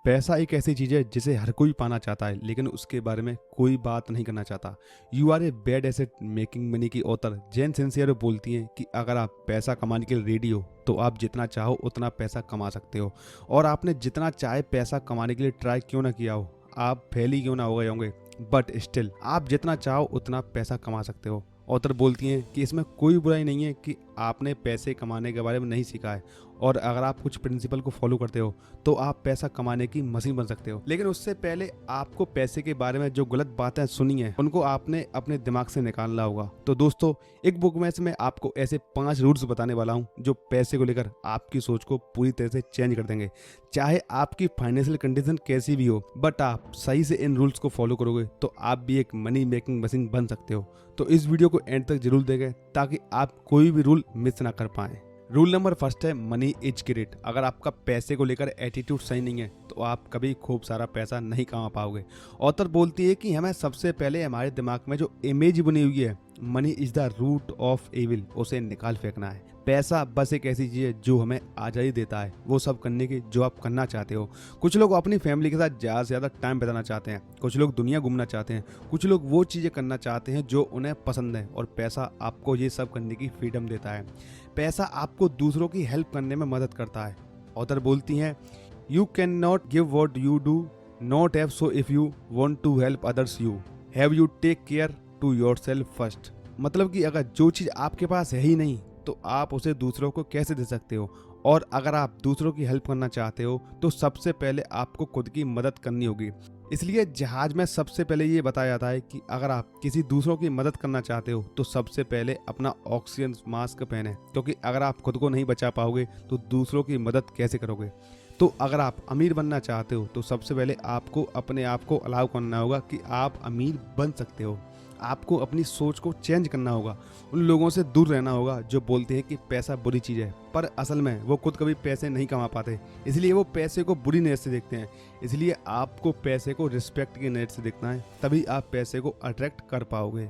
पैसा एक ऐसी चीज़ है जिसे हर कोई पाना चाहता है, लेकिन उसके बारे में कोई बात नहीं करना चाहता। You are a bad asset making money की ऑथर जैन सिंसियरो बोलती हैं कि अगर आप पैसा कमाने के लिए रेडी हो तो आप जितना चाहो उतना पैसा कमा सकते हो। और आपने जितना चाहे पैसा कमाने के लिए ट्राई क्यों ना किया हो, आप फेल ही क्यों ना हो गए होंगे, बट स्टिल आप जितना चाहो उतना पैसा कमा सकते हो। ऑथर बोलती हैं कि इसमें कोई बुराई नहीं है कि आपने पैसे कमाने के बारे में नहीं सीखा है, और अगर आप कुछ प्रिंसिपल को फॉलो करते हो तो आप पैसा कमाने की मशीन बन सकते हो। लेकिन उससे पहले आपको पैसे के बारे में जो गलत बातें सुनी हैं उनको आपने अपने दिमाग से निकालना होगा। तो दोस्तों, एक बुक में से मैं आपको ऐसे 5 रूल्स बताने वाला हूँ जो पैसे को लेकर आपकी सोच को पूरी तरह से चेंज कर देंगे। चाहे आपकी फाइनेंशियल कंडीशन कैसी भी हो, बट आप सही से इन रूल्स को फॉलो करोगे तो आप भी एक मनी मेकिंग मशीन बन सकते हो। तो इस वीडियो को एंड तक जरूर देखें ताकि आप कोई भी रूल मिस ना कर पाएं। रूल नंबर फर्स्ट है मनी इज ग्रेट। अगर आपका पैसे को लेकर एटीट्यूड सही नहीं है तो आप कभी खूब सारा पैसा नहीं कमा पाओगे। ऑथर बोलती है कि हमें सबसे पहले हमारे दिमाग में जो इमेज बनी हुई है money is the root of evil, उसे निकाल फेंकना है। पैसा बस एक ऐसी चीज है जो हमें आज़ादी देता है वो सब करने की जो आप करना चाहते हो। कुछ लोग अपनी फैमिली के साथ ज़्यादा से ज़्यादा टाइम बिताना चाहते हैं, कुछ लोग दुनिया घूमना चाहते हैं, कुछ लोग वो चीज़ें करना चाहते हैं जो उन्हें पसंद है, और पैसा आपको ये सब करने की फ्रीडम देता है। पैसा आपको दूसरों की हेल्प करने में मदद करता है। ऑथर बोलती हैं you can not give what you do not have, so if you want to help others you have you take care to yourself first. मतलब कि अगर जो चीज़ आपके पास है ही नहीं तो आप उसे दूसरों को कैसे दे सकते हो, और अगर आप दूसरों की हेल्प करना चाहते हो तो सबसे पहले आपको खुद की मदद करनी होगी। इसलिए जहाज में सबसे पहले ये बताया जाता है कि अगर आप किसी दूसरों की मदद करना चाहते हो तो सबसे पहले अपना ऑक्सीजन मास्क पहने, क्योंकि अगर आप खुद को नहीं बचा पाओगे तो दूसरों की मदद कैसे करोगे। तो अगर आप अमीर बनना चाहते हो तो सबसे पहले आपको अपने आप को अलाउ करना होगा कि आप अमीर बन सकते हो। आपको अपनी सोच को चेंज करना होगा। उन लोगों से दूर रहना होगा जो बोलते हैं कि पैसा बुरी चीज़ है, पर असल में वो खुद कभी पैसे नहीं कमा पाते, इसलिए वो पैसे को बुरी नज़र से देखते हैं। इसलिए आपको पैसे को रिस्पेक्ट की नज़र से देखना है, तभी आप पैसे को अट्रैक्ट कर पाओगे।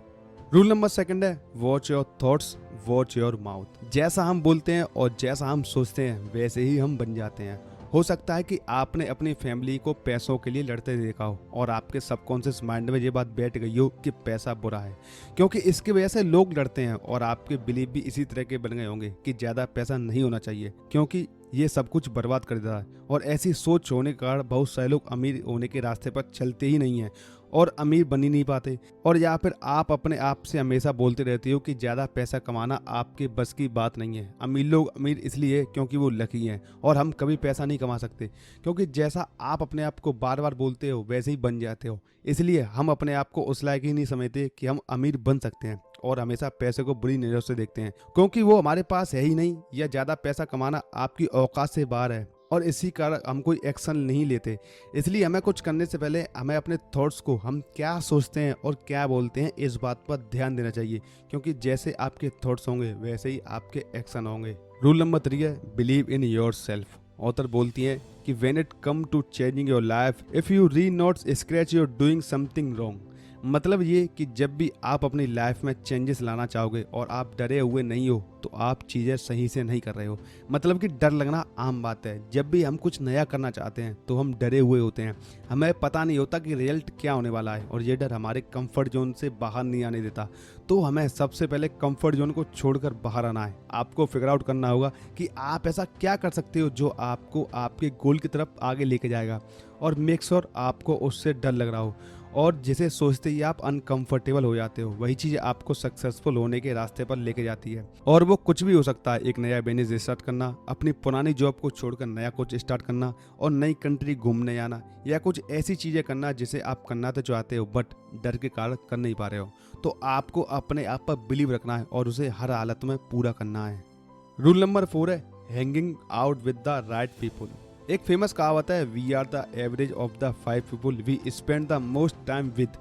रूल नंबर सेकंड है watch your thoughts watch your mouth. जैसा हम बोलते हैं और जैसा हम सोचते हैं वैसे ही हम बन जाते हैं। हो सकता है कि आपने अपनी फैमिली को पैसों के लिए लड़ते देखा हो और आपके सबकॉन्शियस माइंड में ये बात बैठ गई हो कि पैसा बुरा है, क्योंकि इसकी वजह से लोग लड़ते हैं, और आपके बिलीव भी इसी तरह के बन गए होंगे कि ज़्यादा पैसा नहीं होना चाहिए क्योंकि ये सब कुछ बर्बाद कर देता है। और ऐसी सोच होने के कारण बहुत सारे लोग अमीर होने के रास्ते पर चलते ही नहीं हैं और अमीर बन ही नहीं पाते। और या फिर आप अपने आप से हमेशा बोलते रहते हो कि ज़्यादा पैसा कमाना आपके बस की बात नहीं है। अमीर लोग अमीर इसलिए क्योंकि वो लकी हैं, और हम कभी पैसा नहीं कमा सकते क्योंकि जैसा आप अपने आप को बार बार बोलते हो वैसे ही बन जाते हो। इसलिए हम अपने आप को उस लायक ही नहीं समझते कि हम अमीर बन सकते हैं, और हमेशा पैसे को बुरी नज़र से देखते हैं क्योंकि वो हमारे पास है ही नहीं, या ज़्यादा पैसा कमाना आपकी औकात से बाहर है, और इसी कारण हम कोई एक्शन नहीं लेते। इसलिए हमें कुछ करने से पहले हमें अपने थॉट्स को, हम क्या सोचते हैं और क्या बोलते हैं, इस बात पर ध्यान देना चाहिए, क्योंकि जैसे आपके थॉट्स होंगे वैसे ही आपके एक्शन होंगे। रूल नंबर 3 है believe in yourself. Author बोलती हैं कि when it come to changing your life if you're not scared you're doing something wrong. मतलब ये कि जब भी आप अपनी लाइफ में चेंजेस लाना चाहोगे और आप डरे हुए नहीं हो तो आप चीज़ें सही से नहीं कर रहे हो। मतलब कि डर लगना आम बात है। जब भी हम कुछ नया करना चाहते हैं तो हम डरे हुए होते हैं, हमें पता नहीं होता कि रिजल्ट क्या होने वाला है, और ये डर हमारे कंफर्ट जोन से बाहर नहीं आने देता। तो हमें सबसे पहले कंफर्ट जोन को छोड़कर बाहर आना है। आपको फिगर आउट करना होगा कि आप ऐसा क्या कर सकते हो जो आपको आपके गोल की तरफ आगे लेके जाएगा, और मेक श्योर आपको उससे डर लग रहा हो, और जिसे सोचते ही आप अनकंफर्टेबल हो जाते हो वही चीज़ आपको सक्सेसफुल होने के रास्ते पर लेके जाती है। और वो कुछ भी हो सकता है, एक नया बिजनेस स्टार्ट करना, अपनी पुरानी जॉब को छोड़कर नया कुछ स्टार्ट करना, और नई कंट्री घूमने जाना, या कुछ ऐसी चीज़ें करना जिसे आप करना तो चाहते हो बट डर के कारण कर नहीं पा रहे हो। तो आपको अपने आप पर बिलीव रखना है और उसे हर हालत में पूरा करना है। रूल नंबर 4 है hanging out with the right people. एक फेमस कहावत है we are the average of the 5 people we spend the most time with.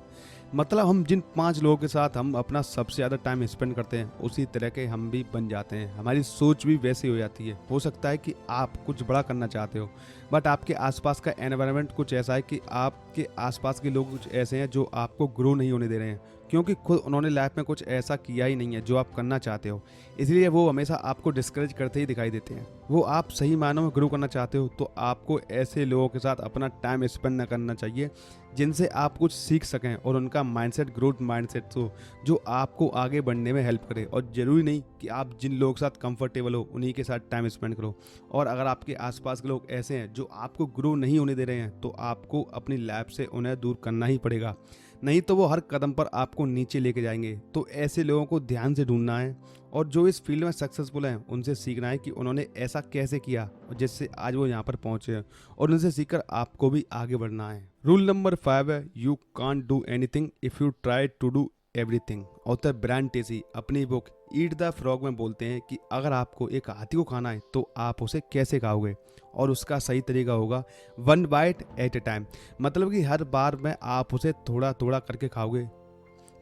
मतलब हम जिन 5 लोगों के साथ हम अपना सबसे ज़्यादा टाइम स्पेंड करते हैं उसी तरह के हम भी बन जाते हैं। हमारी सोच भी वैसी हो जाती है। हो सकता है कि आप कुछ बड़ा करना चाहते हो बट आपके आसपास का एनवायरनमेंट कुछ ऐसा है कि आपके आसपास के लोग कुछ ऐसे हैं जो आपको ग्रो नहीं होने दे रहे हैं, क्योंकि खुद उन्होंने लाइफ में कुछ ऐसा किया ही नहीं है जो आप करना चाहते हो। इसलिए वो हमेशा आपको डिस्करेज करते ही दिखाई देते हैं। वो आप सही मायनों में ग्रो करना चाहते हो तो आपको ऐसे लोगों के साथ अपना टाइम स्पेंड ना करना चाहिए जिनसे आप कुछ सीख सकें और उनका माइंडसेट ग्रोथ माइंडसेट हो जो आपको आगे बढ़ने में हेल्प करे। और ज़रूरी नहीं कि आप जिन लोगों के साथ कंफर्टेबल हो उन्हीं के साथ टाइम स्पेंड करो। और अगर आपके आसपास के लोग ऐसे हैं जो आपको ग्रो नहीं होने दे रहे हैं तो आपको अपनी लाइफ से उन्हें दूर करना ही पड़ेगा, नहीं तो वो हर कदम पर आपको नीचे लेके जाएंगे। तो ऐसे लोगों को ध्यान से ढूंढना है और जो इस फील्ड में सक्सेसफुल हैं उनसे सीखना है कि उन्होंने ऐसा कैसे किया जिससे आज वो यहाँ पर पहुँचे हैं, और उनसे सीखकर आपको भी आगे बढ़ना है। रूल नंबर 5 है, you can't do anything if you try to do everything. Author Brian Tracy अपनी बुक ईट द फ्रॉग में बोलते हैं कि अगर आपको एक हाथी को खाना है तो आप उसे कैसे खाओगे, और उसका सही तरीका होगा 1 बाइट एट ए टाइम। मतलब कि हर बार में आप उसे थोड़ा थोड़ा करके खाओगे।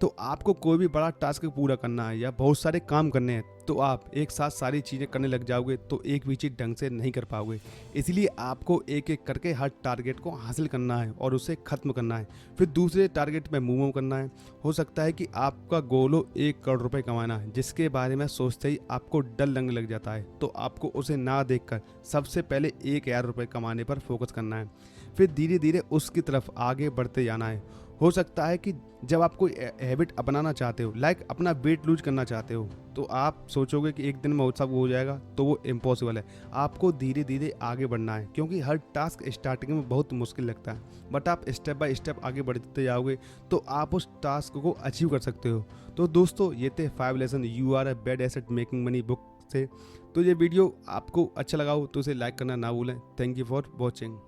तो आपको कोई भी बड़ा टास्क पूरा करना है या बहुत सारे काम करने हैं तो आप एक साथ सारी चीज़ें करने लग जाओगे तो एक भी चीज़ ढंग से नहीं कर पाओगे। इसलिए आपको एक एक करके हर टारगेट को हासिल करना है और उसे ख़त्म करना है, फिर दूसरे टारगेट में मूव करना है। हो सकता है कि आपका गोल हो 1 करोड़ रुपए कमाना है, जिसके बारे में सोचते ही आपको डर लगने लग जाता है, तो आपको उसे ना देखकर सबसे पहले 1,000 रुपये कमाने पर फोकस करना है, फिर धीरे धीरे उसकी तरफ आगे बढ़ते जाना है। हो सकता है कि जब आप कोई हैबिट अपनाना चाहते हो, लाइक अपना वेट लूज करना चाहते हो, तो आप सोचोगे कि एक दिन में सब हो जाएगा, तो वो इम्पॉसिबल है। आपको धीरे धीरे आगे बढ़ना है, क्योंकि हर टास्क स्टार्टिंग में बहुत मुश्किल लगता है, बट आप स्टेप बाय स्टेप आगे बढ़ते जाओगे तो आप उस टास्क को अचीव कर सकते हो। तो दोस्तों, ये थे 5 lesson you are a bad asset making money book से। तो ये वीडियो आपको अच्छा लगा हो तो इसे लाइक करना ना भूलें। Thank you for watching.